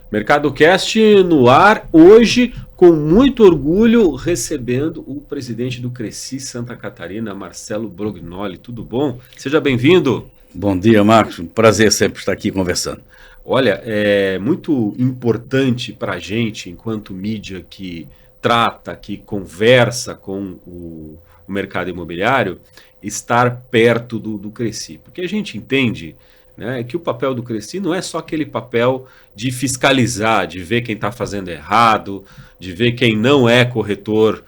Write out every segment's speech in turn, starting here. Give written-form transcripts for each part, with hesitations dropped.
MercadoCast no ar, hoje, com muito orgulho, recebendo o presidente do Cresci Santa Catarina, Marcelo Brognoli. Tudo bom? Seja bem-vindo. Bom dia, Marcos. Prazer sempre estar aqui conversando. Olha, é muito importante para a gente, enquanto mídia que trata, que conversa com o mercado imobiliário, estar perto do Cresci. Porque a gente entende, né, que o papel do Cresci não é só aquele papel de fiscalizar, de ver quem está fazendo errado, de ver quem não é corretor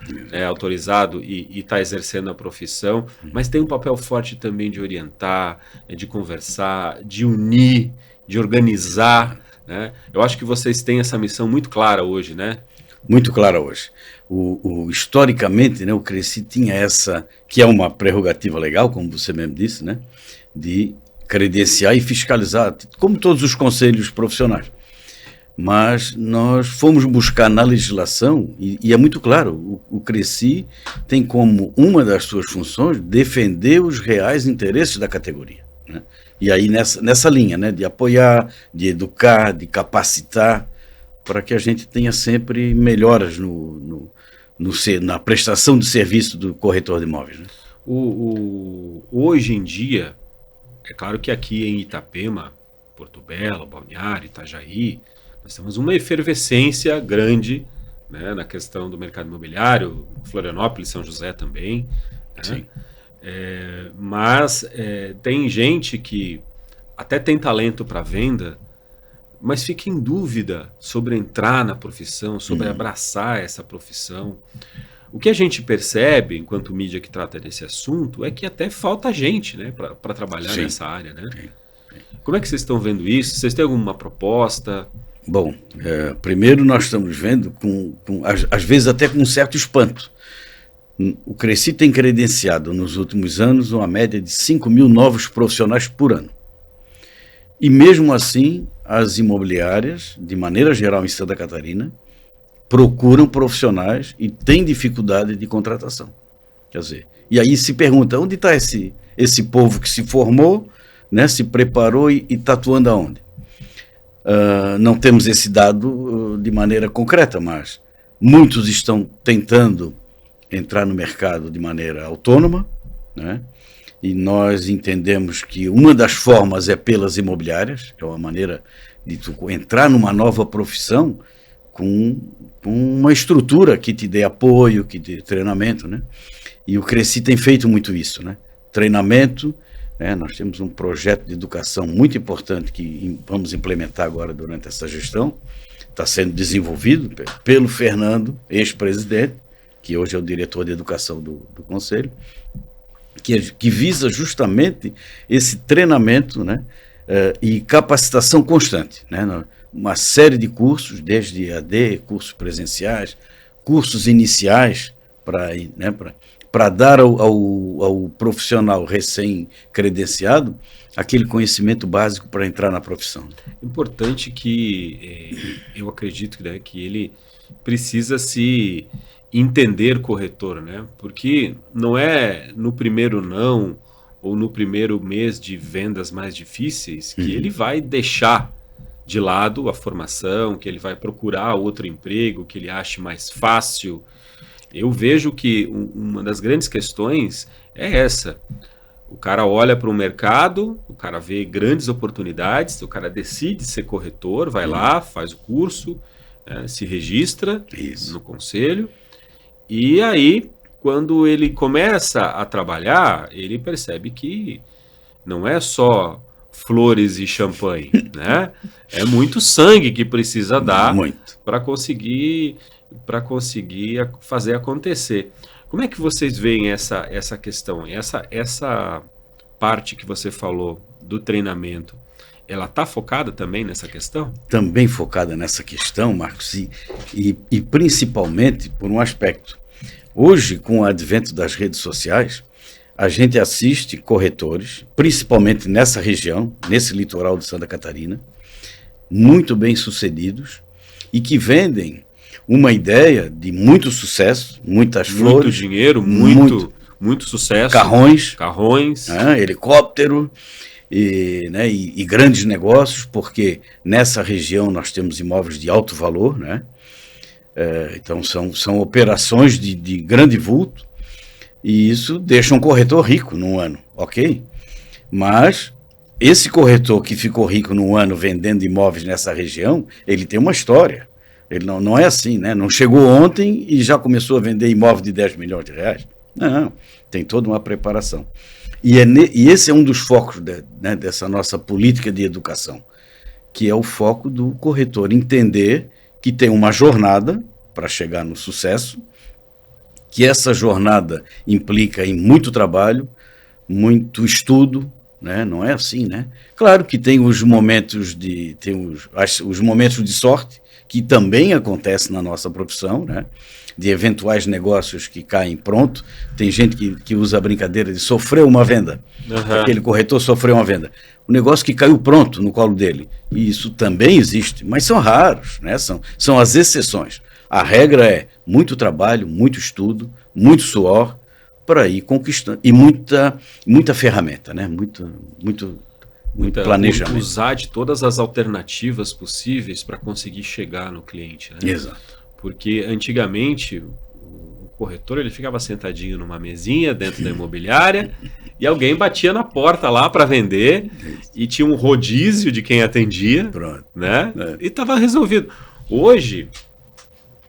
autorizado e está exercendo a profissão, mas tem um papel forte também de orientar, de conversar, de unir, de organizar, né? Eu acho que vocês têm essa missão muito clara hoje, né? Muito clara hoje. Historicamente, né, o Cresci tinha essa, que é uma prerrogativa legal, como você mesmo disse, né, de credenciar e fiscalizar, como todos os conselhos profissionais. Mas nós fomos buscar na legislação, e é muito claro, o Cresci tem como uma das suas funções defender os reais interesses da categoria, né? E aí nessa linha, né, de apoiar, de educar, de capacitar, para que a gente tenha sempre melhoras na prestação de serviço do corretor de imóveis, né? Hoje em dia, é claro que aqui em Itapema, Porto Belo, Balneário, Itajaí, nós temos uma efervescência grande, né, na questão do mercado imobiliário, Florianópolis, São José também, né? Sim. Mas tem gente que até tem talento para venda, mas fica em dúvida sobre entrar na profissão, sobre abraçar essa profissão. O que a gente percebe, enquanto mídia que trata desse assunto, é que até falta gente, né, para trabalhar nessa área, né? Como é que vocês estão vendo isso? Vocês têm alguma proposta? Bom, primeiro nós estamos vendo, às vezes até com um certo espanto. O Cresci tem credenciado nos últimos anos uma média de 5 mil novos profissionais por ano. E mesmo assim, as imobiliárias, de maneira geral em Santa Catarina, procuram profissionais e têm dificuldade de contratação. Quer dizer, e aí se pergunta, onde está esse povo que se formou, né, se preparou e está atuando aonde? Não temos esse dado de maneira concreta, mas muitos estão tentando entrar no mercado de maneira autônoma, né? E nós entendemos que uma das formas é pelas imobiliárias, que é uma maneira de tu entrar numa nova profissão com uma estrutura que te dê apoio, que te dê treinamento, né? E o Cresci tem feito muito isso, né? Treinamento, né? Nós temos um projeto de educação muito importante que vamos implementar agora durante essa gestão, está sendo desenvolvido pelo Fernando, ex-presidente, que hoje é o diretor de educação do Conselho, que visa justamente esse treinamento, né, e capacitação constante, né? Uma série de cursos, desde EAD, cursos presenciais, cursos iniciais, para dar ao profissional recém-credenciado aquele conhecimento básico para entrar na profissão. Importante que eu acredito, né, que ele precisa se entender corretor, né? Porque não é no primeiro não ou no primeiro mês de vendas mais difíceis que ele vai deixar de lado a formação, que ele vai procurar outro emprego, que ele ache mais fácil. Eu vejo que uma das grandes questões é essa. O cara olha para o mercado, o cara vê grandes oportunidades, o cara decide ser corretor, vai lá, faz o curso, se registra no conselho, e aí, quando ele começa a trabalhar, ele percebe que não é só flores e champanhe, né? É muito sangue que precisa dar para conseguir fazer acontecer. Como é que vocês veem essa questão? Essa parte que você falou do treinamento, ela está focada também nessa questão? Também focada nessa questão, Marcos, e principalmente por um aspecto. Hoje, com o advento das redes sociais, a gente assiste corretores, principalmente nessa região, nesse litoral de Santa Catarina, muito bem sucedidos e que vendem uma ideia de muito sucesso, muitas flores. Muito dinheiro, muito sucesso. Carrões. Helicóptero e grandes negócios, porque nessa região nós temos imóveis de alto valor, né? Então são operações de grande vulto, e isso deixa um corretor rico num ano, ok? Mas esse corretor que ficou rico num ano vendendo imóveis nessa região, ele tem uma história. Ele não é assim, né? Não chegou ontem e já começou a vender imóvel de 10 milhões de reais. Não, tem toda uma preparação. E esse é um dos focos dessa nossa política de educação, que é o foco do corretor entender que tem uma jornada para chegar no sucesso, que essa jornada implica em muito trabalho, muito estudo, né? Não é assim, né? Claro que tem os momentos os momentos de sorte, que também acontece na nossa profissão, né? De eventuais negócios que caem pronto. Tem gente que usa a brincadeira de sofrer uma venda. Uhum. Aquele corretor sofreu uma venda. O negócio que caiu pronto no colo dele. E isso também existe, mas são raros, né? São as exceções. A regra é muito trabalho, muito estudo, muito suor para ir conquistando. E muita ferramenta, né? Muito planejamento. Usar de todas as alternativas possíveis para conseguir chegar no cliente, né? Exato. Porque antigamente o corretor ele ficava sentadinho numa mesinha dentro da imobiliária e alguém batia na porta lá para vender e tinha um rodízio de quem atendia. Pronto. Né? E estava resolvido. Hoje,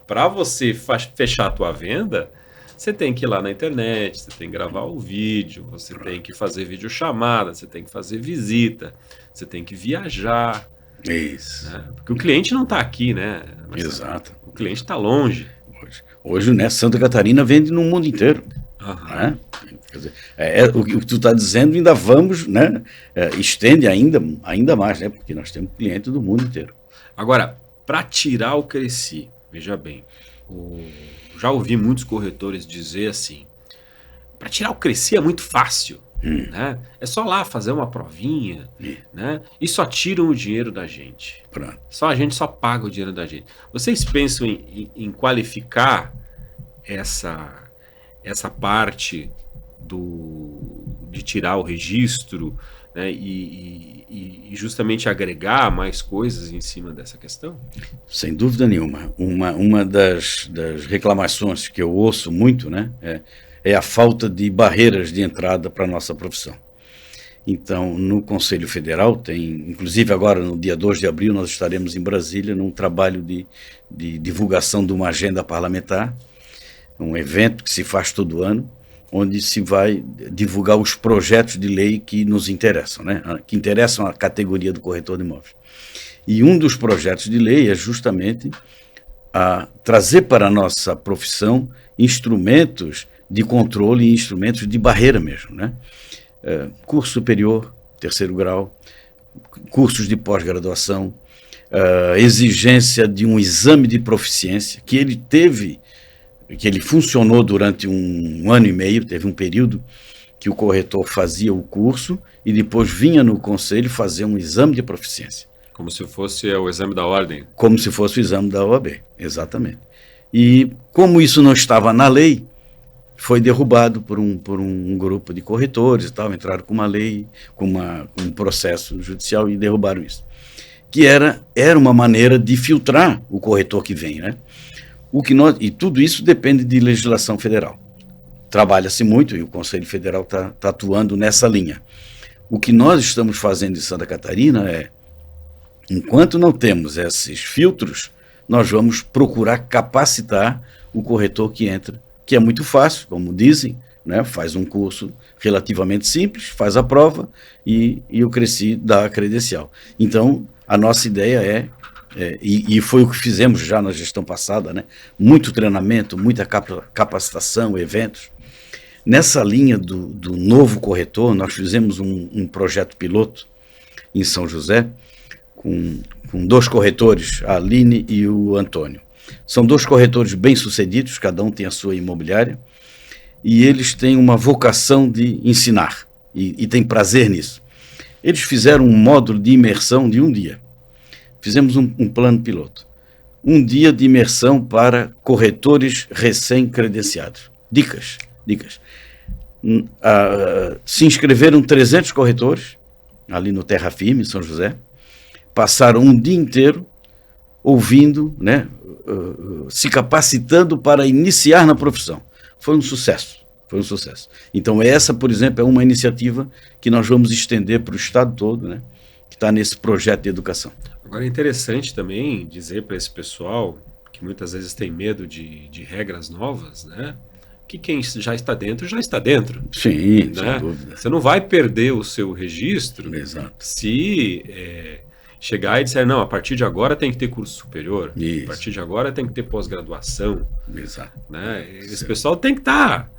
para você fechar a tua venda, você tem que ir lá na internet, você tem que gravar o vídeo, você tem que fazer videochamada, você tem que fazer visita, você tem que viajar. Isso. Né? Porque o cliente não está aqui, né? Exato. O cliente está longe. Hoje, né, Santa Catarina vende no mundo inteiro. Uhum. Né? Quer dizer, o que tu está dizendo, ainda vamos, né? Estende ainda mais, né? Porque nós temos clientes do mundo inteiro. Agora, para tirar o Cresci, veja bem, já ouvi muitos corretores dizer assim, para tirar o Cresci é muito fácil. Né? É só lá fazer uma provinha, né? E só tiram o dinheiro da gente. Pronto. A gente só paga o dinheiro da gente. Vocês pensam em qualificar essa parte de tirar o registro, né? E justamente agregar mais coisas em cima dessa questão? Sem dúvida nenhuma. Uma das reclamações que eu ouço muito, né, é a falta de barreiras de entrada para a nossa profissão. Então, no Conselho Federal, inclusive agora no dia 2 de abril, nós estaremos em Brasília num trabalho de divulgação de uma agenda parlamentar, um evento que se faz todo ano, onde se vai divulgar os projetos de lei que nos interessam, né? Que interessam a categoria do corretor de imóveis. E um dos projetos de lei é justamente trazer para a nossa profissão instrumentos de controle e instrumentos de barreira mesmo, né? Curso superior, 3º grau, cursos de pós-graduação, exigência de um exame de proficiência que ele funcionou durante um ano e meio, teve um período que o corretor fazia o curso e depois vinha no conselho fazer um exame de proficiência. Como se fosse o exame da ordem? Como se fosse o exame da OAB, exatamente. E como isso não estava na lei, foi derrubado por um grupo de corretores e tal, entraram com uma lei, com um processo judicial e derrubaram isso. Que era uma maneira de filtrar o corretor que vem, né? E tudo isso depende de legislação federal. Trabalha-se muito e o Conselho Federal está atuando nessa linha. O que nós estamos fazendo em Santa Catarina enquanto não temos esses filtros, nós vamos procurar capacitar o corretor que entra, que é muito fácil, como dizem, né? Faz um curso relativamente simples, faz a prova e o Cresci dá a credencial. Então, a nossa ideia e foi o que fizemos já na gestão passada, né? Muito treinamento, muita capacitação, eventos. Nessa linha do novo corretor, nós fizemos um projeto piloto em São José, com 2 corretores, a Aline e o Antônio. São 2 corretores bem-sucedidos, cada um tem a sua imobiliária, e eles têm uma vocação de ensinar, e têm prazer nisso. Eles fizeram um módulo de imersão de um dia. Fizemos um plano piloto. um dia de imersão para corretores recém-credenciados. Dicas. Se inscreveram 300 corretores, ali no Terra Firme, em São José, passaram um dia inteiro ouvindo, né, se capacitando para iniciar na profissão. Foi um sucesso. Então essa, por exemplo, é uma iniciativa que nós vamos estender para o estado todo, né, que está nesse projeto de educação. Agora é interessante também dizer para esse pessoal que muitas vezes tem medo de regras novas, né? Que quem já está dentro, já está dentro. Sim, né? sem dúvida. Você não vai perder o seu registro. Exato. Se chegar e disser, não, a partir de agora tem que ter curso superior, Isso. a partir de agora tem que ter pós-graduação. Exato. Né? Esse pessoal tem que estar...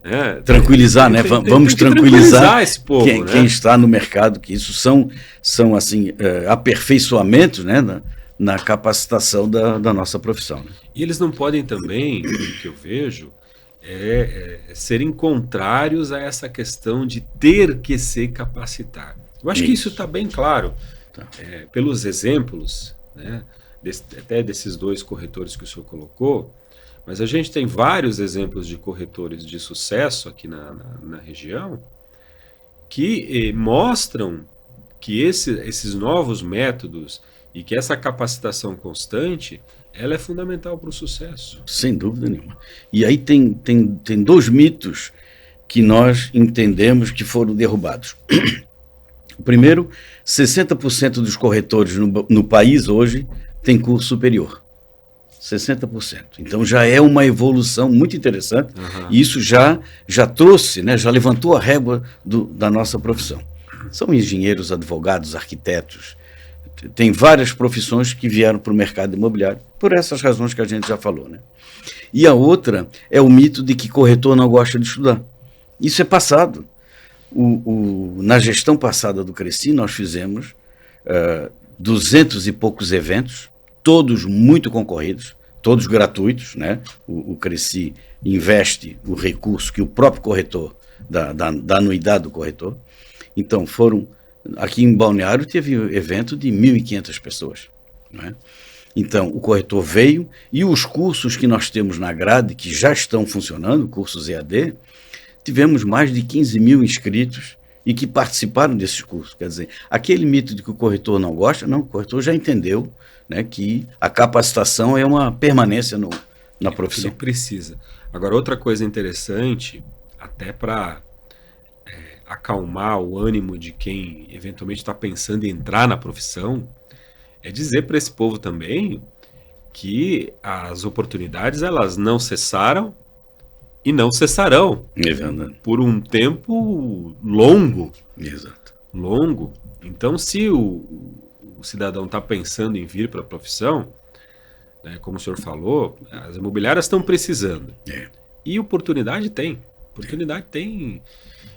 Né? Tranquilizar, né? Vamos tranquilizar esse povo, quem está no mercado, que isso são assim, aperfeiçoamentos, né, na capacitação da nossa profissão. Né? E eles não podem também, pelo que eu vejo, serem contrários a essa questão de ter que se capacitar. Eu acho que isso está bem claro, pelos exemplos, né, até desses 2 corretores que o senhor colocou. Mas a gente tem vários exemplos de corretores de sucesso aqui na região que mostram que esses novos métodos e que essa capacitação constante, ela é fundamental para o sucesso. Sem dúvida nenhuma. E aí tem 2 mitos que nós entendemos que foram derrubados. O primeiro, 60% dos corretores no país hoje tem curso superior. 60%. Então já é uma evolução muito interessante, e isso já trouxe, né, já levantou a régua da nossa profissão. São engenheiros, advogados, arquitetos, tem várias profissões que vieram para o mercado imobiliário, por essas razões que a gente já falou. Né? E a outra é o mito de que corretor não gosta de estudar. Isso é passado. Na gestão passada do Cresci, nós fizemos 200 e poucos eventos, todos muito concorridos, todos gratuitos, né? O Cresci investe o recurso que o próprio corretor, da anuidade do corretor. Então, aqui em Balneário teve um evento de 1.500 pessoas. Né? Então, o corretor veio e os cursos que nós temos na grade, que já estão funcionando, cursos EAD, tivemos mais de 15 mil inscritos e que participaram desses cursos. Quer dizer, aquele mito de que o corretor não gosta, não, o corretor já entendeu, né, que a capacitação é uma permanência na profissão. Ele precisa. Agora, outra coisa interessante, até para acalmar o ânimo de quem eventualmente está pensando em entrar na profissão, é dizer para esse povo também que as oportunidades elas não cessaram e não cessarão por um tempo longo. Exato. Longo. Então, se o cidadão está pensando em vir para a profissão, né, como o senhor falou, as imobiliárias estão precisando. E oportunidade tem.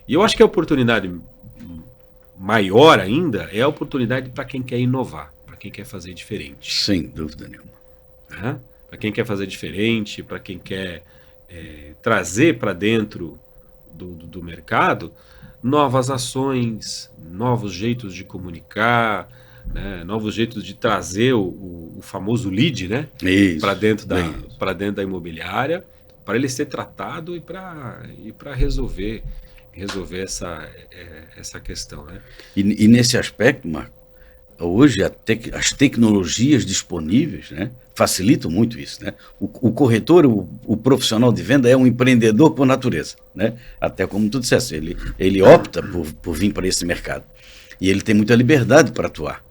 E eu acho que a oportunidade maior ainda é a oportunidade para quem quer inovar, para quem quer fazer diferente. Sem dúvida nenhuma. Né? Para quem quer fazer diferente, para quem quer trazer para dentro do mercado novas ações, novos jeitos de comunicar, né? Novos jeitos de trazer o famoso lead, né? Para dentro da imobiliária, para ele ser tratado e para resolver essa questão. Né? E nesse aspecto, Marco, hoje as tecnologias disponíveis, né, facilitam muito isso. Né? O corretor, o profissional de venda é um empreendedor por natureza. Né? Até como tu disseste, ele opta por vir para esse mercado. E ele tem muita liberdade para atuar.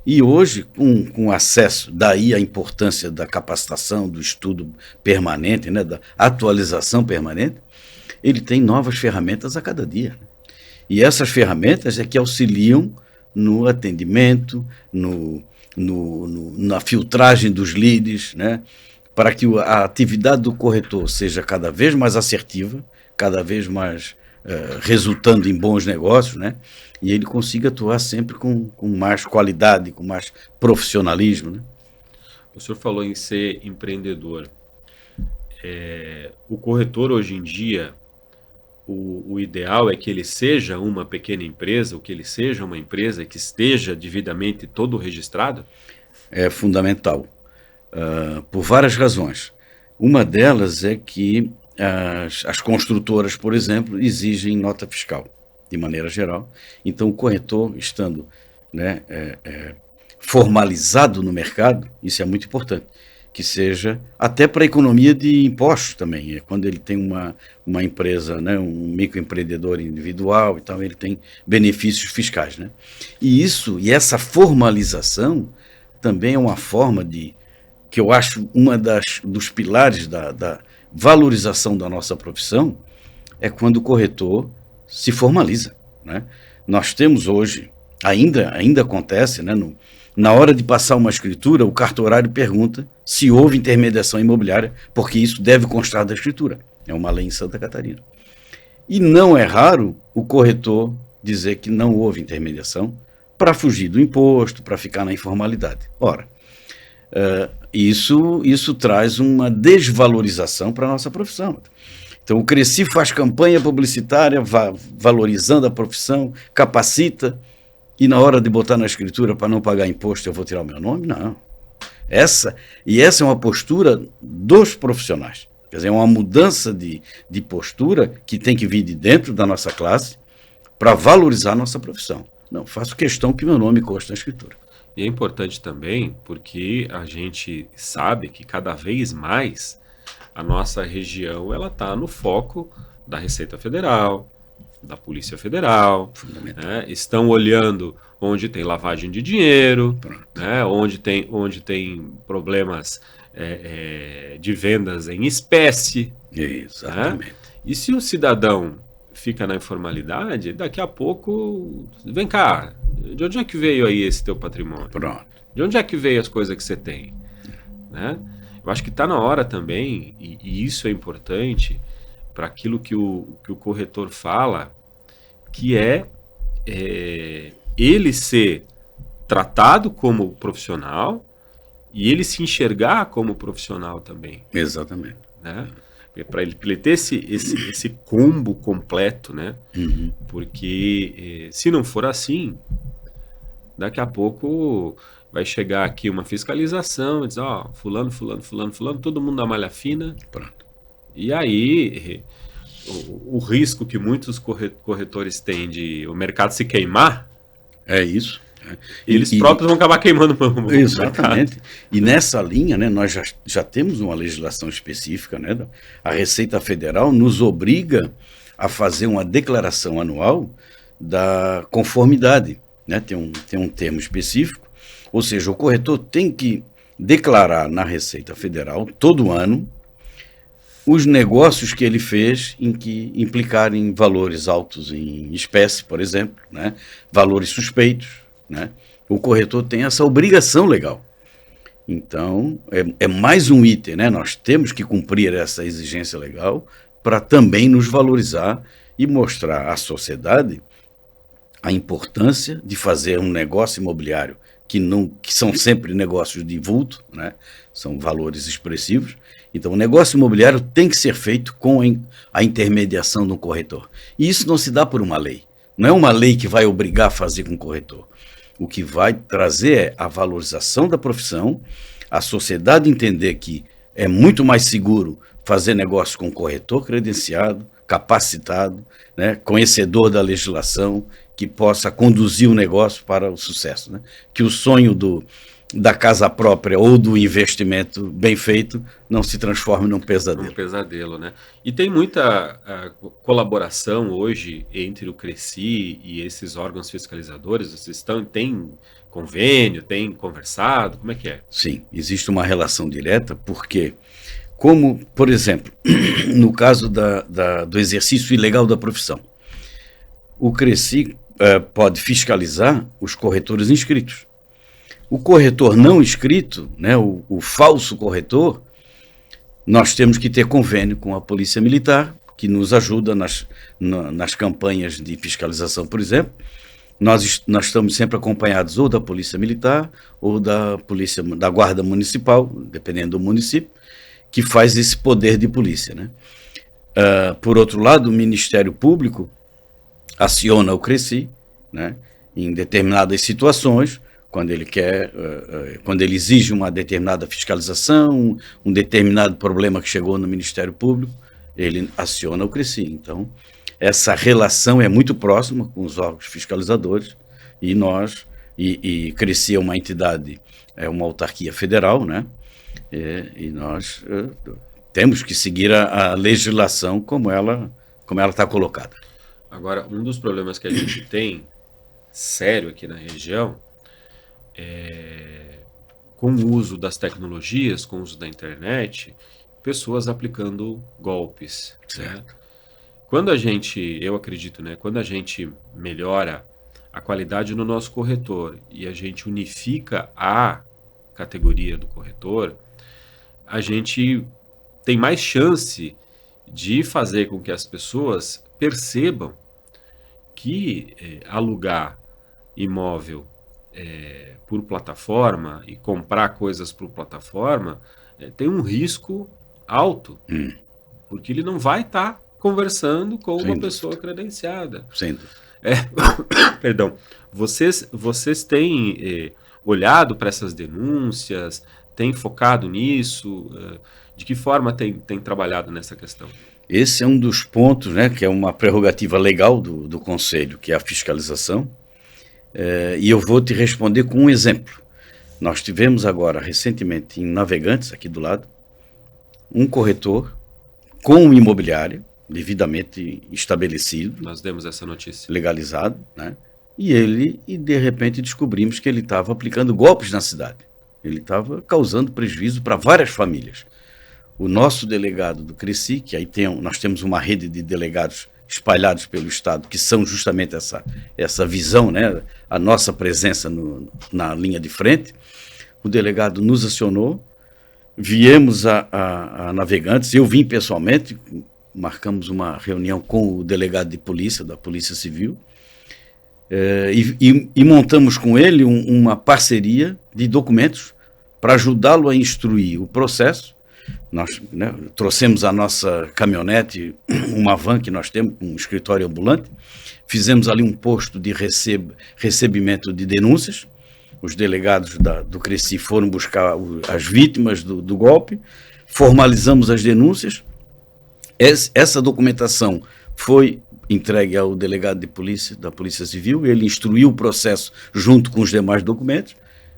E hoje, com acesso, daí a importância da capacitação, do estudo permanente, né, da atualização permanente, ele tem novas ferramentas a cada dia. Né? E essas ferramentas é que auxiliam no atendimento, na filtragem dos leads, né, para que a atividade do corretor seja cada vez mais assertiva, cada vez mais resultando em bons negócios, né? E ele consiga atuar sempre com mais qualidade, com mais profissionalismo. Né? O senhor falou em ser empreendedor. O corretor hoje em dia, o ideal é que ele seja uma pequena empresa, ou que ele seja uma empresa que esteja devidamente todo registrado? É fundamental. por várias razões. Uma delas é que as construtoras, por exemplo, exigem nota fiscal, de maneira geral. Então, o corretor, estando, né, formalizado no mercado, isso é muito importante, que seja até para a economia de impostos também. Quando ele tem uma empresa, né, um microempreendedor individual e tal, ele tem benefícios fiscais, né? E essa formalização também é uma forma que eu acho dos pilares da valorização da nossa profissão, é quando o corretor se formaliza, né? Nós temos hoje, ainda acontece, né, na hora de passar uma escritura, o cartorário pergunta se houve intermediação imobiliária, porque isso deve constar da escritura. É uma lei em Santa Catarina. E não é raro o corretor dizer que não houve intermediação para fugir do imposto, para ficar na informalidade. Ora, isso traz uma desvalorização para a nossa profissão. Então, o Cresci faz campanha publicitária valorizando a profissão, capacita, e na hora de botar na escritura para não pagar imposto eu vou tirar o meu nome? Não. Essa é uma postura dos profissionais. Quer dizer, é uma mudança de postura que tem que vir de dentro da nossa classe para valorizar a nossa profissão. Não, faço questão que meu nome conste na escritura. E é importante também porque a gente sabe que cada vez mais a nossa região ela está no foco da Receita Federal, da Polícia Federal, né? Estão olhando onde tem lavagem de dinheiro, né? onde tem problemas de vendas em espécie. Exatamente. Né? E se o cidadão fica na informalidade, daqui a pouco, vem cá, de onde é que veio aí esse teu patrimônio? Pronto. De onde é que veio as coisas que você tem? Né? Eu acho que está na hora também, e isso é importante, para aquilo que o corretor fala, que é ele ser tratado como profissional e ele se enxergar como profissional também. Exatamente. Né? Para ele ter esse combo completo, né? Uhum. Porque se não for assim, daqui a pouco vai chegar aqui uma fiscalização e dizer, ó, fulano, todo mundo da malha fina. Pronto. E aí o risco que muitos corretores têm de o mercado se queimar, é isso. Eles próprios vão acabar queimando o exatamente. mercado. E nessa linha, né, nós já temos uma legislação específica, né? A Receita Federal nos obriga a fazer uma declaração anual da conformidade, né? Tem um termo específico, ou seja, o corretor tem que declarar na Receita Federal, todo ano, os negócios que ele fez em que implicarem valores altos em espécie, por exemplo, né? Valores suspeitos, né? O corretor tem essa obrigação legal. Então, é mais um item, né? Nós temos que cumprir essa exigência legal para também nos valorizar e mostrar à sociedade a importância de fazer um negócio imobiliário que são sempre negócios de vulto, né? São valores expressivos. Então, o negócio imobiliário tem que ser feito com a intermediação do corretor. E isso não se dá por uma lei. Não é uma lei que vai obrigar a fazer com o corretor. O que vai trazer é a valorização da profissão, a sociedade entender que é muito mais seguro fazer negócio com um corretor credenciado, capacitado, né, conhecedor da legislação, que possa conduzir o negócio para o sucesso. Né? Que o sonho da casa própria ou do investimento bem feito não se transforme num pesadelo. Um pesadelo, né? E tem muita colaboração hoje entre o Cresci e esses órgãos fiscalizadores? Vocês têm convênio, têm conversado? Como é que é? Sim, existe uma relação direta, porque, como, por exemplo, no caso do exercício ilegal da profissão, o Cresci pode fiscalizar os corretores inscritos. O corretor não inscrito, né, o falso corretor, nós temos que ter convênio com a Polícia Militar, que nos ajuda nas campanhas de fiscalização, por exemplo. Nós estamos sempre acompanhados ou da Polícia Militar ou da Guarda Municipal, dependendo do município, que faz esse poder de polícia. Né? Por outro lado, o Ministério Público aciona o Cresci, né, em determinadas situações, quando ele quer, quando ele exige uma determinada fiscalização, um determinado problema que chegou no Ministério Público, ele aciona o CRECI. Então, essa relação é muito próxima com os órgãos fiscalizadores e CRECI é uma entidade, é uma autarquia federal, né? E nós temos que seguir a legislação como ela está colocada. Agora, um dos problemas que a gente tem, sério aqui na região, com o uso das tecnologias, com o uso da internet, pessoas aplicando golpes. Certo. Né? Quando a gente, eu acredito, né, quando a gente melhora a qualidade no nosso corretor e a gente unifica a categoria do corretor, a gente tem mais chance de fazer com que as pessoas percebam que alugar imóvel por plataforma e comprar coisas por plataforma tem um risco alto, porque ele não vai estar conversando com uma pessoa credenciada. Sim. Perdão. Vocês têm olhado para essas denúncias, têm focado nisso? De que forma tem trabalhado nessa questão? Esse é um dos pontos, né, que é uma prerrogativa legal do Conselho, que é a fiscalização. E eu vou te responder com um exemplo. Nós tivemos agora, recentemente, em Navegantes, aqui do lado, um corretor com um imobiliário devidamente estabelecido. Nós demos essa notícia. Legalizado, né? E de repente descobrimos que ele estava aplicando golpes na cidade. Ele estava causando prejuízo para várias famílias. O nosso delegado do CRECI, que aí nós temos uma rede de delegados espalhados pelo Estado, que são justamente essa visão, né? A nossa presença na linha de frente. O delegado nos acionou, viemos a Navegantes, eu vim pessoalmente, marcamos uma reunião com o delegado de polícia, da Polícia Civil, e montamos com ele uma parceria de documentos para ajudá-lo a instruir o processo. Nós, né, trouxemos a nossa caminhonete, uma van que nós temos, um escritório ambulante, fizemos ali um posto de recebimento de denúncias. Os delegados do CRECI foram buscar as vítimas do golpe, formalizamos as denúncias. Essa documentação foi entregue ao delegado de polícia, da Polícia Civil, ele instruiu o processo junto com os demais documentos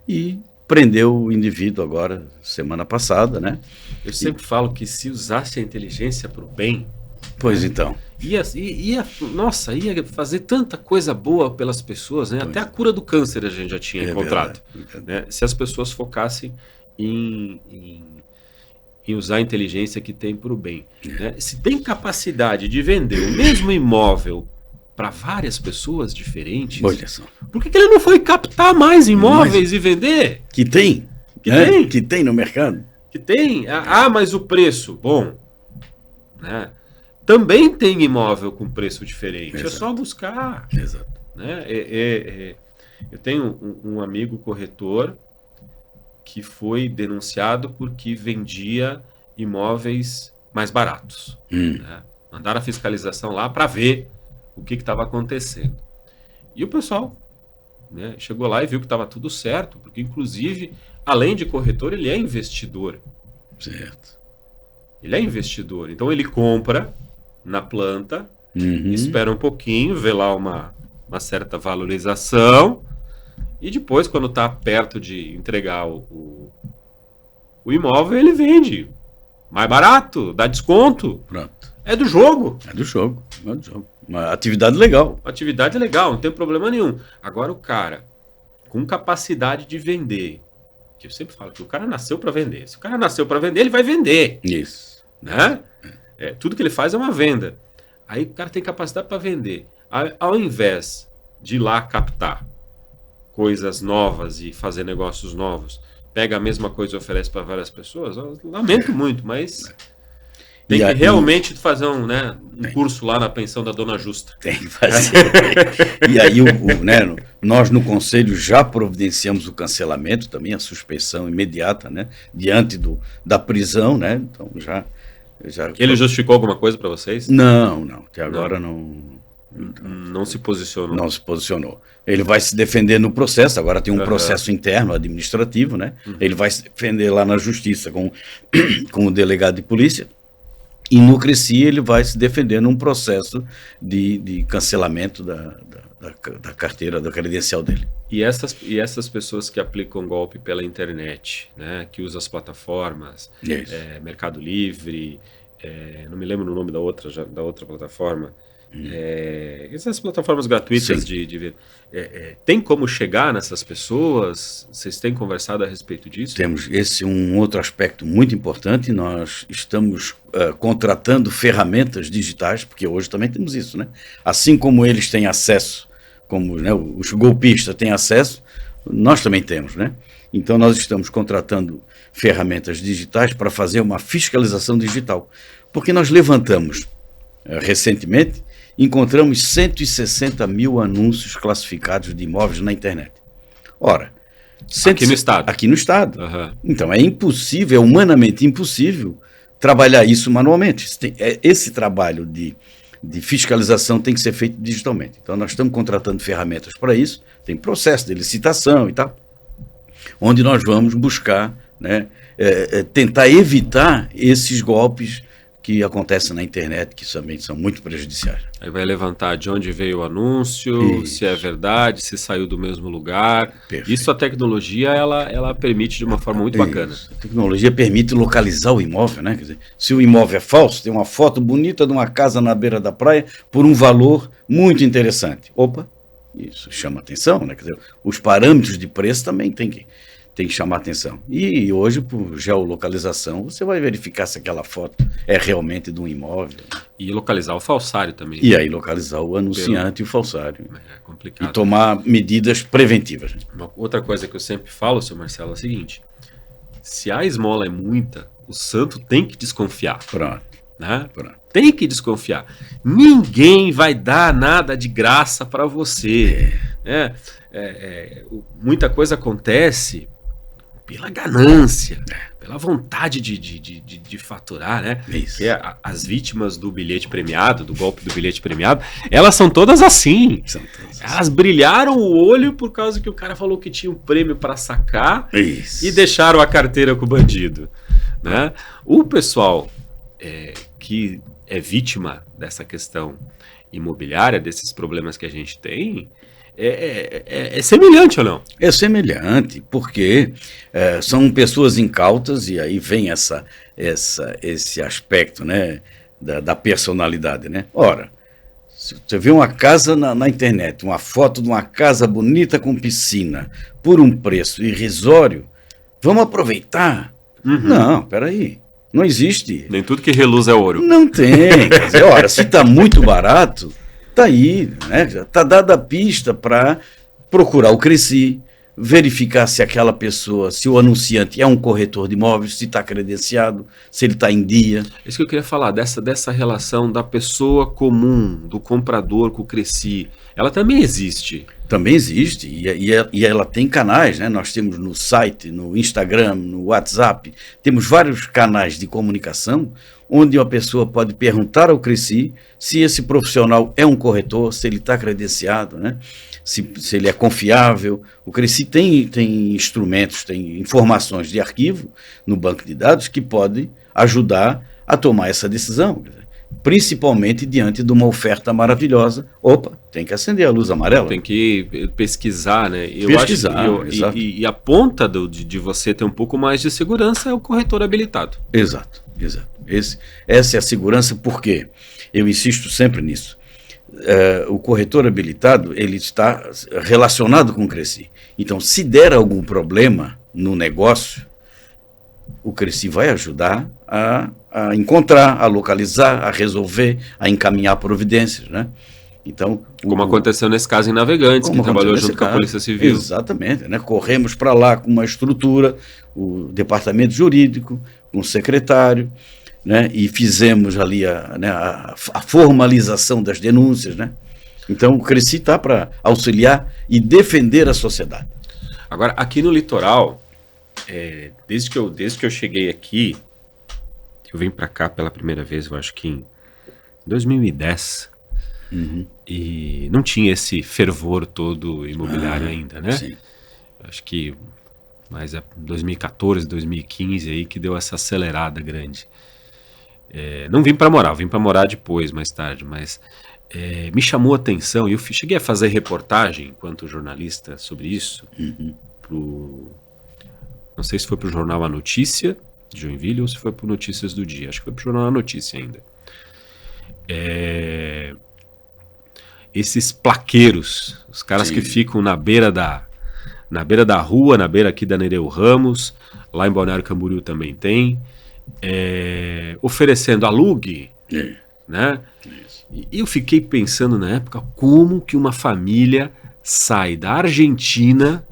e prendeu o indivíduo agora, semana passada, né? Eu sempre falo que se usasse a inteligência para o bem... Pois então. Ia fazer tanta coisa boa pelas pessoas, né? Até a cura do câncer a gente já tinha encontrado. Né? Se as pessoas focassem em usar a inteligência que tem para o bem. Né? Se tem capacidade de vender o mesmo imóvel para várias pessoas diferentes, olha só, por que ele não foi captar mais imóveis e vender? Que tem. Que tem no mercado. Que tem. Mas o preço, bom, né? Também tem imóvel com preço diferente. Exato. É só buscar. Exato. Né? Eu tenho um amigo corretor que foi denunciado porque vendia imóveis mais baratos. Né? Mandaram a fiscalização lá para ver o que estava acontecendo. E o pessoal, né, chegou lá e viu que estava tudo certo, porque inclusive, além de corretor, ele é investidor. Certo. Ele é investidor. Então ele compra na planta, espera um pouquinho, vê lá uma certa valorização, e depois, quando está perto de entregar o imóvel, ele vende. Mais barato, dá desconto. Pronto. É do jogo. É do jogo. Uma atividade legal. Uma atividade legal, não tem problema nenhum. Agora o cara, com capacidade de vender, que eu sempre falo que o cara nasceu para vender. Se o cara nasceu para vender, ele vai vender. Isso. Né? Tudo que ele faz é uma venda. Aí o cara tem capacidade para vender. Ao invés de ir lá captar coisas novas e fazer negócios novos, pega a mesma coisa e oferece para várias pessoas, eu lamento muito, mas tem que realmente fazer um curso lá na pensão da Dona Justa. Tem que fazer. E aí, nós no Conselho já providenciamos o cancelamento também, a suspeição imediata, né, diante da prisão, né? Então já... Ele justificou alguma coisa para vocês? Não. Até agora não. Não se posicionou. Não se posicionou. Ele vai se defender no processo, agora tem um processo interno administrativo, né? Ele vai se defender lá na justiça com o delegado de polícia, e no Cresci ele vai se defender num processo de cancelamento da carteira, da credencial dele. E essas pessoas que aplicam golpe pela internet, né, que usam as plataformas, Mercado Livre, não me lembro o nome da outra plataforma, essas plataformas gratuitas tem como chegar nessas pessoas? Vocês têm conversado a respeito disso? Temos esse um outro aspecto muito importante. Nós estamos contratando ferramentas digitais, porque hoje também temos isso, né? Assim como eles têm acesso, como, né, os golpistas têm acesso, nós também temos, né? Então nós estamos contratando ferramentas digitais para fazer uma fiscalização digital, porque nós levantamos recentemente, encontramos 160 mil anúncios classificados de imóveis na internet. Ora, aqui no estado. Aqui no estado. Então é impossível, é humanamente impossível trabalhar isso manualmente. Esse trabalho de fiscalização tem que ser feito digitalmente. Então nós estamos contratando ferramentas para isso, tem processo de licitação e tal, onde nós vamos buscar, né, tentar evitar esses golpes que acontecem na internet, que também são muito prejudiciais. Aí vai levantar de onde veio o anúncio, se é verdade, se saiu do mesmo lugar. Perfeito. Isso a tecnologia ela permite de uma forma muito bacana. A tecnologia permite localizar o imóvel, né? Quer dizer, se o imóvel é falso, tem uma foto bonita de uma casa na beira da praia por um valor muito interessante. Opa, isso chama atenção, né? Quer dizer, os parâmetros de preço também tem que chamar atenção. E hoje, por geolocalização, você vai verificar se aquela foto é realmente de um imóvel. E localizar o falsário também. E aí localizar o anunciante e o falsário. É complicado. E tomar medidas preventivas. Uma outra coisa que eu sempre falo, seu Marcelo, é o seguinte: se a esmola é muita, o santo tem que desconfiar. Pronto. Né? Tem que desconfiar. Ninguém vai dar nada de graça para você. Muita coisa acontece pela ganância, pela vontade de faturar, né? Isso. Que as vítimas do bilhete premiado, do golpe do bilhete premiado, elas são todas assim. Elas brilharam o olho por causa que o cara falou que tinha um prêmio para sacar. Isso. E deixaram a carteira com o bandido, né? O pessoal que é vítima dessa questão imobiliária, desses problemas que a gente tem, é semelhante ou não? É semelhante, porque são pessoas incautas, e aí vem esse aspecto, né, da personalidade, né? Ora, se você vê uma casa na internet, uma foto de uma casa bonita com piscina, por um preço irrisório, vamos aproveitar? Não, peraí, não existe. Nem tudo que reluz é ouro. Não tem. Quer dizer, ora, se está muito barato, está aí, né? Está dada a pista para procurar o Cresci, verificar se aquela pessoa, se o anunciante é um corretor de imóveis, se está credenciado, se ele está em dia. É isso que eu queria falar, dessa relação da pessoa comum, do comprador com o Cresci. Ela também existe. Também existe, e ela tem canais, né? Nós temos no site, no Instagram, no WhatsApp, temos vários canais de comunicação onde uma pessoa pode perguntar ao Cresci se esse profissional é um corretor, se ele está credenciado, né? Se ele é confiável. O Cresci tem instrumentos, tem informações de arquivo no banco de dados que podem ajudar a tomar essa decisão, principalmente diante de uma oferta maravilhosa. Opa, tem que acender a luz amarela. Tem que pesquisar, né? Exato. E a ponta de você ter um pouco mais de segurança é o corretor habilitado. Exato. Essa é a segurança, porque eu insisto sempre nisso. O corretor habilitado, ele está relacionado com o Cresci. Então, se der algum problema no negócio, o Cresci vai ajudar a encontrar, a localizar, a resolver, a encaminhar providências, né? Então, como aconteceu nesse caso em Navegantes, que trabalhou junto com a Polícia Civil. Exatamente, né? Corremos para lá com uma estrutura, o departamento jurídico, com o secretário, né? E fizemos ali a formalização das denúncias, né? Então, o Cresci está para auxiliar e defender a sociedade. Agora, aqui no litoral, desde que eu cheguei aqui, eu vim para cá pela primeira vez, eu acho que em 2010, e não tinha esse fervor todo imobiliário ainda, né? Sim. Acho que mais 2014, 2015 aí que deu essa acelerada grande. Não vim para morar, vim para morar depois, mais tarde, mas me chamou a atenção, e eu cheguei a fazer reportagem enquanto jornalista sobre isso, não sei se foi para o jornal A Notícia de Joinville ou se foi para o Notícias do Dia, acho que foi para o jornal A Notícia ainda. Esses plaqueiros, os caras que ficam na beira da rua, na beira aqui da Nereu Ramos, lá em Balneário Camboriú também tem, oferecendo alugue, né? E eu fiquei pensando na época como que uma família sai da Argentina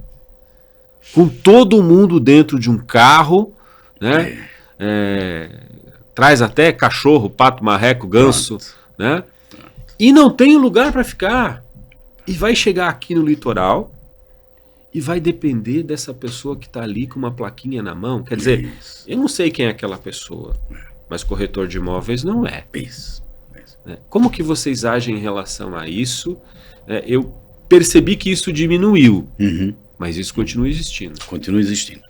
com todo mundo dentro de um carro, né? Traz até cachorro, pato, marreco, ganso, né? E não tem lugar para ficar. E vai chegar aqui no litoral e vai depender dessa pessoa que está ali com uma plaquinha na mão. Quer dizer, eu não sei quem é aquela pessoa, mas corretor de imóveis não é. Como que vocês agem em relação a isso? Eu percebi que isso diminuiu, mas isso continua existindo. Continua existindo.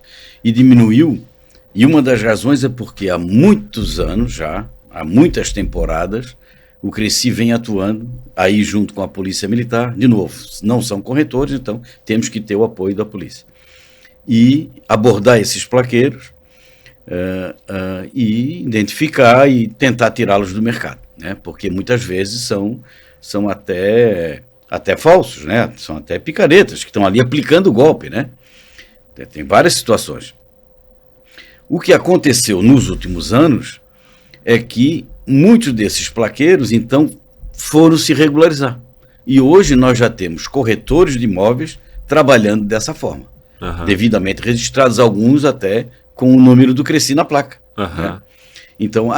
E diminuiu, e uma das razões é porque há muitos anos já, há muitas temporadas, o Cresci vem atuando aí junto com a Polícia Militar, de novo, não são corretores, então temos que ter o apoio da polícia. E abordar esses plaqueiros e identificar e tentar tirá-los do mercado, né? Porque muitas vezes são até falsos, né? São até picaretas que estão ali aplicando o golpe, né? Tem várias situações. O que aconteceu nos últimos anos é que muitos desses plaqueiros, então, foram se regularizar. E hoje nós já temos corretores de imóveis trabalhando dessa forma. Devidamente registrados, alguns até com o número do Cresci na placa. Né? Então,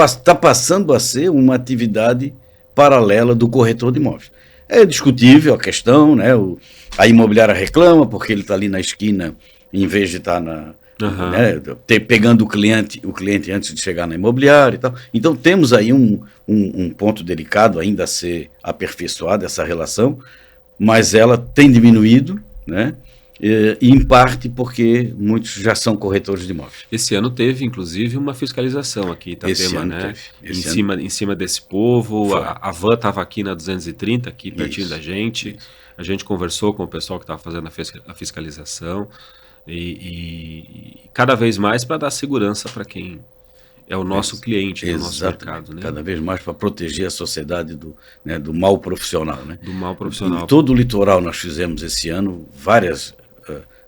está passando a ser uma atividade paralela do corretor de imóveis. É discutível a questão, né? A imobiliária reclama porque ele está ali na esquina, em vez de estar pegando o cliente antes de chegar na imobiliária e tal. Então temos aí um ponto delicado ainda a ser aperfeiçoado, essa relação, mas ela tem diminuído, né? E em parte porque muitos já são corretores de imóveis. Esse ano teve, inclusive, uma fiscalização aqui em Itapema, né? Em cima desse povo. A van estava aqui na 230, aqui pertinho da gente. A gente conversou com o pessoal que estava fazendo a fiscalização. E cada vez mais para dar segurança para quem é o nosso cliente, do nosso mercado. Né? Cada vez mais para proteger a sociedade do mal profissional. Né? Do mal profissional. Em todo o litoral nós fizemos esse ano várias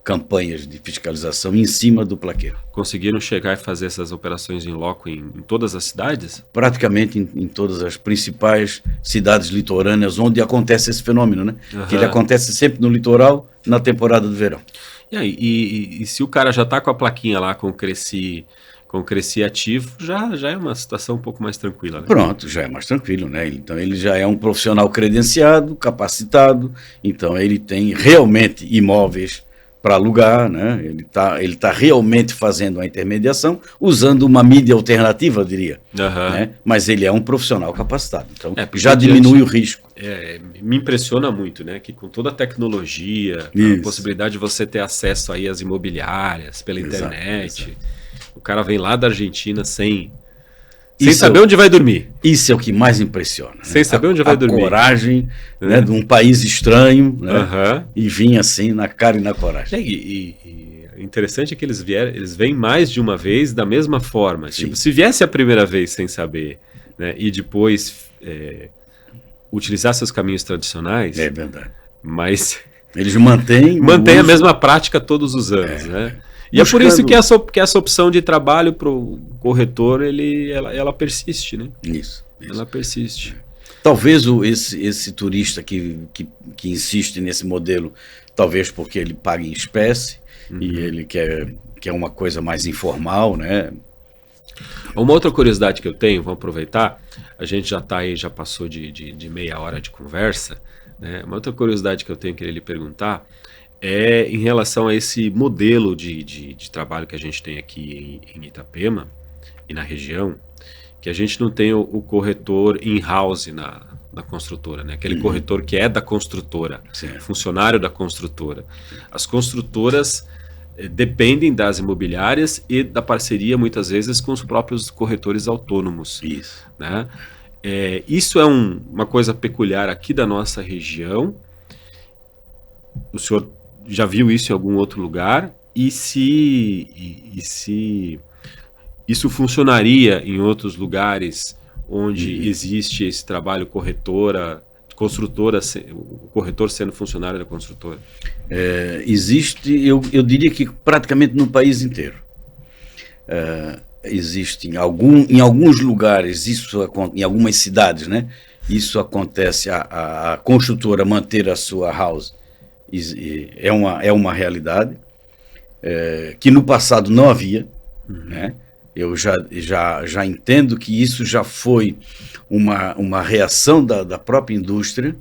campanhas de fiscalização em cima do plaqueiro. Conseguiram chegar e fazer essas operações em loco em todas as cidades? Praticamente em todas as principais cidades litorâneas onde acontece esse fenômeno, né? Que ele acontece sempre no litoral na temporada do verão. E se o cara já está com a plaquinha lá com o Cresci ativo, já é uma situação um pouco mais tranquila. Né? Pronto, já é mais tranquilo, né? Então ele já é um profissional credenciado, capacitado, então ele tem realmente imóveis para alugar, né? Ele tá realmente fazendo a intermediação, usando uma mídia alternativa, eu diria. Né? Mas ele é um profissional capacitado, então já diminui o risco. Me impressiona muito, né? Que com toda a tecnologia, a possibilidade de você ter acesso aí às imobiliárias pela internet, o cara vem lá da Argentina sem saber onde vai dormir. Isso é o que mais impressiona. Né? Sem saber onde vai dormir. A coragem né, de um país estranho, né? E vir assim na cara e na coragem. E interessante é que eles vêm mais de uma vez da mesma forma. Tipo, se viesse a primeira vez sem saber, né, e depois utilizar seus caminhos tradicionais... É verdade. Mas... Eles mantêm a mesma prática todos os anos, né? E é por isso que essa opção de trabalho para o corretor, ela persiste, né? Isso. Ela persiste. Talvez esse turista que insiste nesse modelo, talvez porque ele paga em espécie e ele quer uma coisa mais informal, né? Uma outra curiosidade que eu tenho, vamos aproveitar, a gente já está aí, já passou de meia hora de conversa, né? Uma outra curiosidade que eu tenho que lhe perguntar é em relação a esse modelo de trabalho que a gente tem aqui em Itapema e na região, que a gente não tem o corretor in-house da construtora, né? Aquele corretor que é da construtora, funcionário da construtora. As construtoras dependem das imobiliárias e da parceria, muitas vezes, com os próprios corretores autônomos. Isso. Né? Isso é uma coisa peculiar aqui da nossa região. O senhor já viu isso em algum outro lugar? E se isso funcionaria em outros lugares onde existe esse trabalho construtora, o corretor sendo funcionário da construtora? Existe, eu diria que praticamente no país inteiro. Existe em alguns lugares, em algumas cidades, né? Isso acontece, a construtora manter a sua house é uma realidade que no passado não havia, né? Eu já entendo que isso já foi uma reação da própria indústria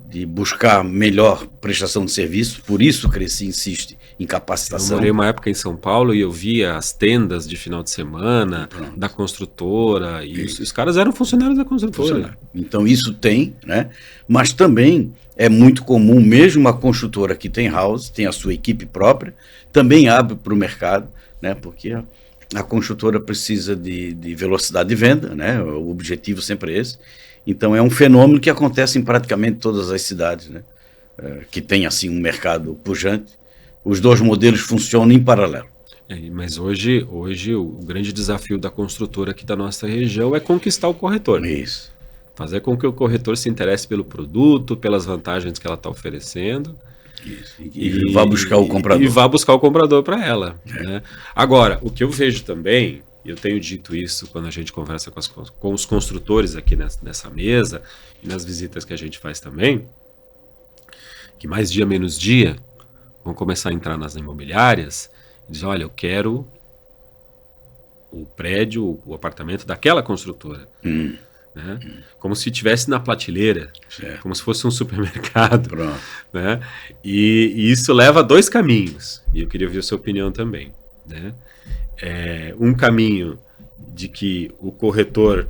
de buscar melhor prestação de serviço, por isso o Cresci insiste em capacitação. Eu morei uma época em São Paulo e eu via as tendas de final de semana da construtora, e os caras eram funcionários da construtora. Então isso tem, né? Mas também é muito comum, mesmo uma construtora que tem house, tem a sua equipe própria, também abre para o mercado, né? Porque a construtora precisa de velocidade de venda, né? O objetivo sempre é esse. Então é um fenômeno que acontece em praticamente todas as cidades, né? Que tem assim um mercado pujante. Os dois modelos funcionam em paralelo. Mas hoje o grande desafio da construtora aqui da nossa região é conquistar o corretor. Isso. Fazer com que o corretor se interesse pelo produto, pelas vantagens que ela está oferecendo. Isso. E vá buscar o comprador. E vá buscar o comprador para ela. Né? Agora, o que eu vejo também, eu tenho dito isso quando a gente conversa com os construtores aqui nessa mesa e nas visitas que a gente faz também, que mais dia menos dia vão começar a entrar nas imobiliárias e dizer, olha, eu quero o prédio, o apartamento daquela construtora. Né? Como se estivesse na prateleira, como se fosse um supermercado. Né? E isso leva a dois caminhos, e eu queria ouvir a sua opinião também. Né? Um caminho de que o corretor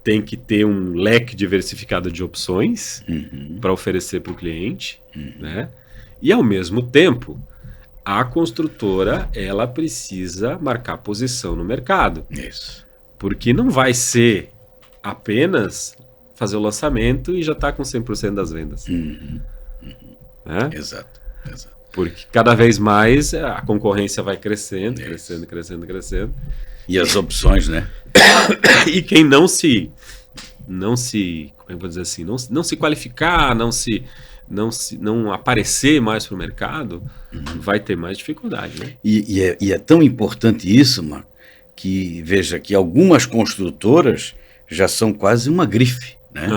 tem que ter um leque diversificado de opções para oferecer para o cliente, né? E ao mesmo tempo a construtora ela precisa marcar posição no mercado. Isso. Porque não vai ser apenas fazer o lançamento e já está com 100% das vendas. Né? Exato. Porque cada vez mais a concorrência vai crescendo. E as opções, né? E quem não se como é que eu vou dizer assim, não se qualificar, não aparecer mais para o mercado, vai ter mais dificuldade, né? E é tão importante isso, Marco, que veja que algumas construtoras já são quase uma grife, né?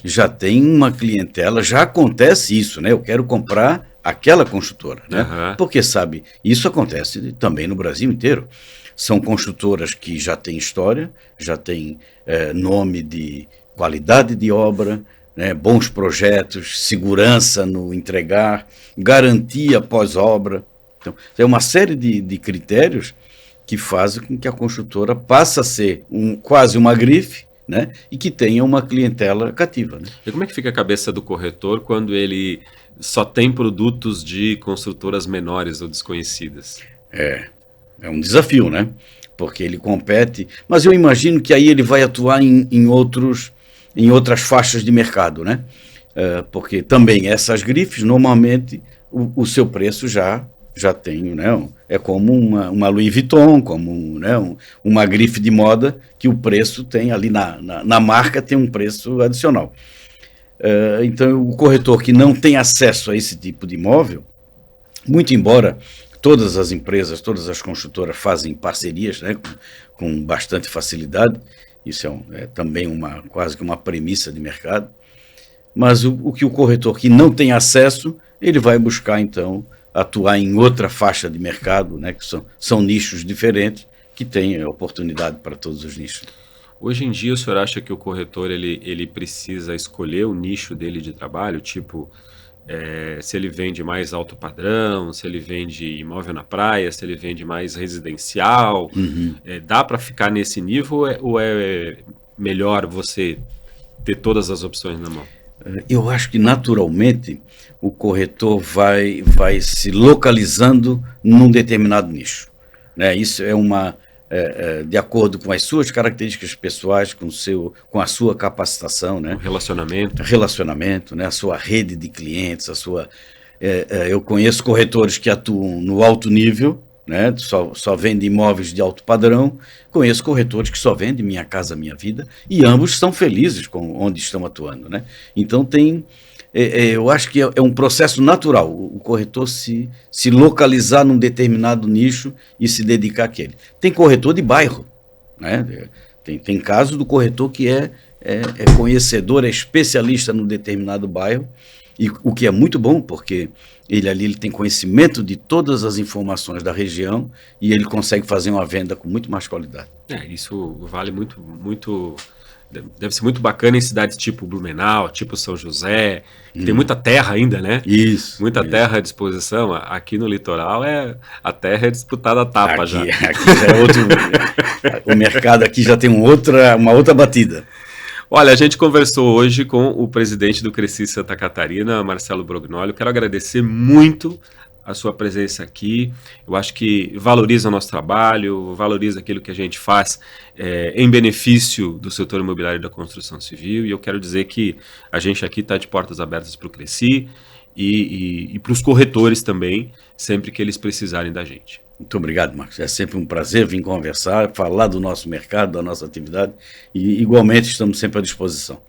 Já tem uma clientela, já acontece isso, né? Eu quero comprar aquela construtora, né? Porque, sabe, isso acontece também no Brasil inteiro. São construtoras que já têm história, já têm nome de qualidade de obra, né, bons projetos, segurança no entregar, garantia pós-obra. Então, é uma série de critérios que fazem com que a construtora passe a ser quase uma grife, né, e que tenha uma clientela cativa. Né? E como é que fica a cabeça do corretor quando ele só tem produtos de construtoras menores ou desconhecidas? É um desafio, né? Porque ele compete, mas eu imagino que aí ele vai atuar em outras faixas de mercado, né? Porque também essas grifes, normalmente, o seu preço já tem, né? É como uma Louis Vuitton, como uma grife de moda, que o preço tem ali na marca, tem um preço adicional. Então, o corretor que não tem acesso a esse tipo de imóvel, muito embora todas as empresas, todas as construtoras fazem parcerias, né, com bastante facilidade, isso é também quase que uma premissa de mercado, mas o que o corretor que não tem acesso, ele vai buscar, então, atuar em outra faixa de mercado, né, que são nichos diferentes, que tem oportunidade para todos os nichos. Hoje em dia, o senhor acha que o corretor ele precisa escolher o nicho dele de trabalho, tipo, se ele vende mais alto padrão, se ele vende imóvel na praia, se ele vende mais residencial, dá para ficar nesse nível ou é melhor você ter todas as opções na mão? Eu acho que naturalmente o corretor vai se localizando num determinado nicho, né? Isso é de acordo com as suas características pessoais, com a sua capacitação, né? Relacionamento, né? A sua rede de clientes, eu conheço corretores que atuam no alto nível, né? Só vendem imóveis de alto padrão. Conheço corretores que só vendem Minha Casa Minha Vida, e ambos são felizes com onde estão atuando, né? Então eu acho que é um processo natural o corretor se localizar num determinado nicho e se dedicar àquele. Tem corretor de bairro, né? Tem caso do corretor que é conhecedor, é especialista num determinado bairro, e o que é muito bom, porque ele tem conhecimento de todas as informações da região e ele consegue fazer uma venda com muito mais qualidade. Isso vale muito, muito. Deve ser muito bacana em cidades tipo Blumenau, tipo São José, que tem muita terra ainda, né? Muita terra à disposição. Aqui no litoral a terra é disputada a tapa aqui já. Aqui já é outro. O mercado aqui já tem uma outra batida. Olha, a gente conversou hoje com o presidente do Cresci Santa Catarina, Marcelo Brognoli. Eu quero agradecer muito a sua presença aqui. Eu acho que valoriza o nosso trabalho, valoriza aquilo que a gente faz em benefício do setor imobiliário e da construção civil. E eu quero dizer que a gente aqui está de portas abertas para o Cresci e para os corretores também, sempre que eles precisarem da gente. Muito obrigado, Marcos. É sempre um prazer vir conversar, falar do nosso mercado, da nossa atividade, e igualmente estamos sempre à disposição.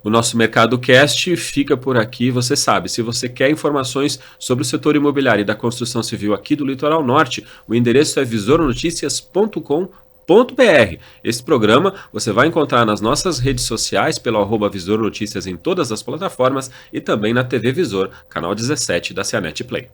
O nosso Mercado Cast fica por aqui. Você sabe, se você quer informações sobre o setor imobiliário e da construção civil aqui do Litoral Norte, o endereço é visornoticias.com.br. Esse programa você vai encontrar nas nossas redes sociais pelo @visornoticias em todas as plataformas e também na TV Visor, canal 17 da Cianet Play.